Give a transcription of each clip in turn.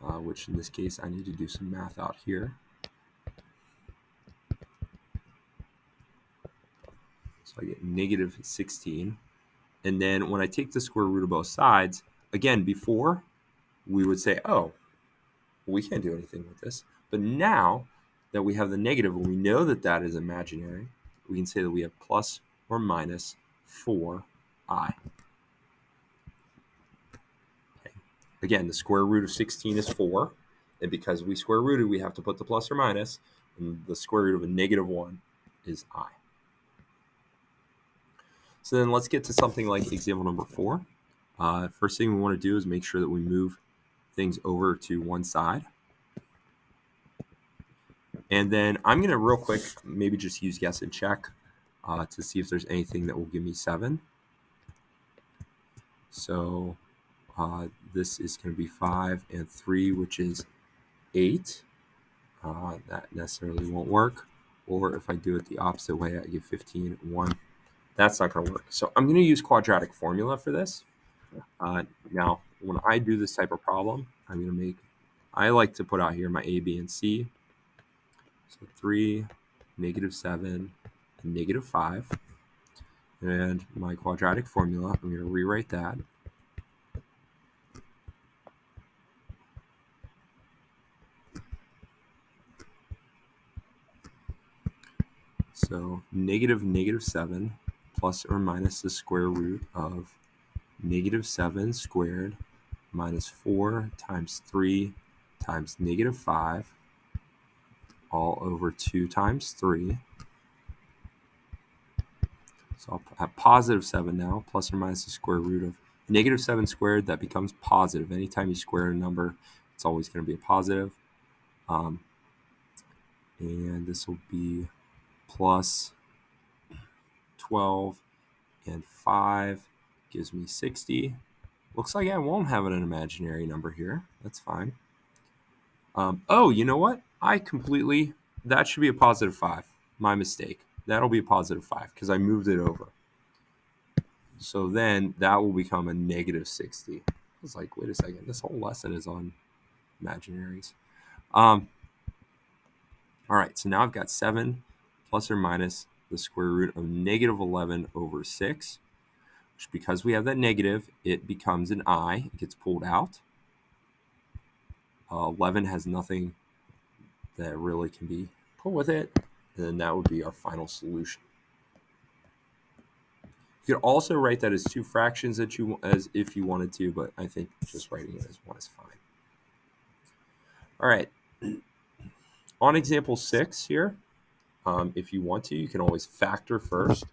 which in this case I need to do some math out here. So I get negative 16. And then when I take the square root of both sides, again, before we would say, oh, we can't do anything with this. But now that we have the negative and we know that that is imaginary, we can say that we have plus or minus 4i. Okay. Again, the square root of 16 is 4. And because we square rooted, we have to put the plus or minus. And the square root of a negative 1 is I. So then let's get to something like example number 4. First thing we want to do is make sure that we move things over to one side. And then I'm going to real quick maybe just use guess and check to see if there's anything that will give me 7. So this is going to be 5 and 3, which is 8. That necessarily won't work. Or if I do it the opposite way, I get 15 and 1. That's not going to work. So I'm going to use quadratic formula for this. Now, when I do this type of problem, I like to put out here my A, B, and C. So 3, negative 7, and negative 5. And my quadratic formula, I'm going to rewrite that. So negative 7 plus or minus the square root of negative 7 squared minus 4 times 3 times negative 5 all over 2 times 3. So I'll have positive 7 now, plus or minus the square root of negative 7 squared. That becomes positive. Anytime you square a number, it's always going to be a positive. And this will be plus 12 and 5 gives me 60. Looks like I won't have an imaginary number here. That's fine. Oh, you know what? That should be a positive 5. My mistake. That'll be a positive 5 because I moved it over. So then that will become a negative 60. I was like, wait a second. This whole lesson is on imaginaries. All right, so now I've got 7 plus or minus the square root of negative 11 over 6. Which, because we have that negative, it becomes an I. It gets pulled out. 11 has nothing that really can be put with it. And then that would be our final solution. You could also write that as 2 fractions as if you wanted to, but I think just writing it as 1 is fine. All right. On example 6 here, if you want to, you can always factor first.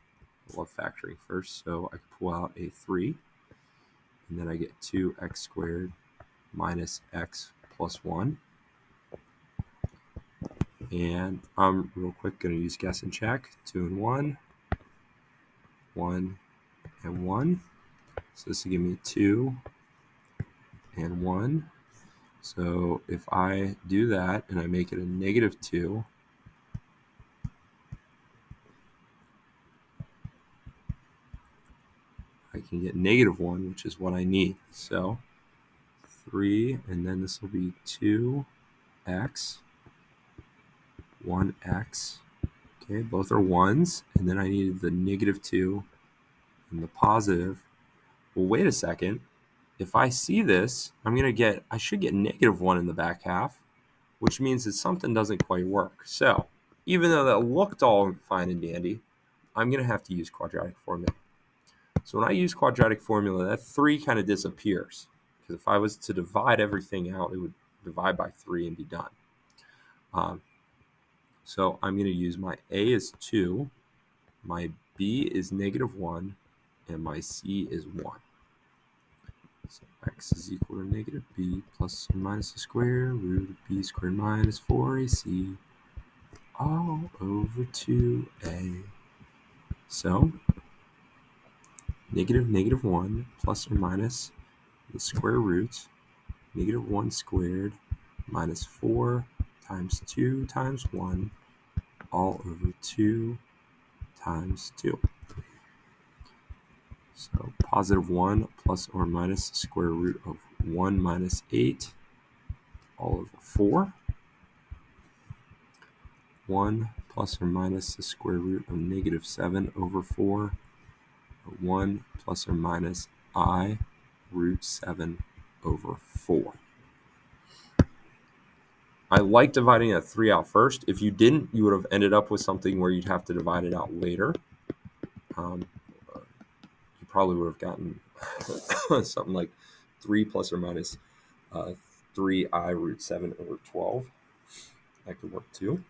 I love factoring first, so I can pull out a 3, and then I get 2x squared minus x plus 1. And I'm real quick going to use guess and check. 2 and 1, 1 and 1. So this will give me 2 and 1. So if I do that and I make it a negative 2, I can get negative 1, which is what I need. So 3, and then this will be 2x, 1x. Okay, both are 1s. And then I needed the negative 2 and the positive. Well, wait a second. If I see this, I should get negative 1 in the back half, which means that something doesn't quite work. So even though that looked all fine and dandy, I'm going to have to use quadratic formula. So when I use quadratic formula, that 3 kind of disappears. Because if I was to divide everything out, it would divide by 3 and be done. So I'm going to use my A is 2, my B is negative 1, and my C is 1. So x is equal to negative b plus or minus the square root of b squared minus 4ac all over 2a. So negative 1 plus or minus the square root, negative 1 squared minus 4 times 2 times 1 all over 2 times 2. So positive 1 plus or minus the square root of 1 minus 8 all over 4. 1 plus or minus the square root of negative 7 over 4. 1 plus or minus I root 7 over 4. I like dividing that 3 out first. If you didn't, you would have ended up with something where you'd have to divide it out later. You probably would have gotten something like 3 plus or minus 3I root 7 over 12. That could work too.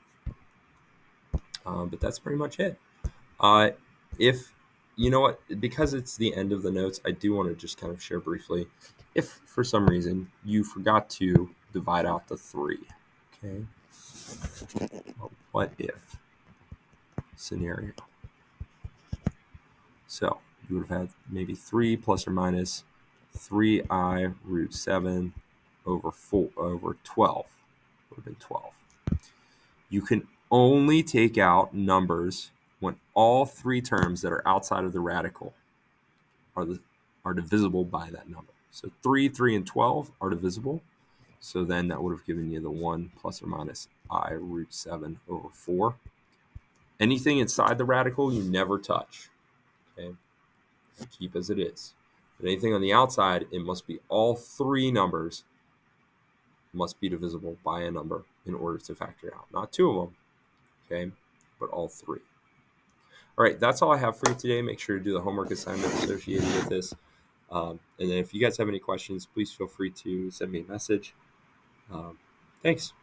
But that's pretty much it. If you know what, because it's the end of the notes, I do want to just kind of share briefly. If for some reason you forgot to divide out the 3, okay? Well, what if scenario? So you would have had maybe 3 plus or minus 3I root 7 over 4 over 12. Would have been 12. You can only take out numbers when all 3 terms that are outside of the radical are divisible by that number. So 3, 3, and 12 are divisible. So then that would have given you the 1 plus or minus I root 7 over 4. Anything inside the radical you never touch. Okay, keep as it is. But anything on the outside, it must be all 3 numbers must be divisible by a number in order to factor it out. Not 2 of them, okay, but all 3. All right, that's all I have for you today. Make sure to do the homework assignment associated with this. And then if you guys have any questions, please feel free to send me a message. Thanks.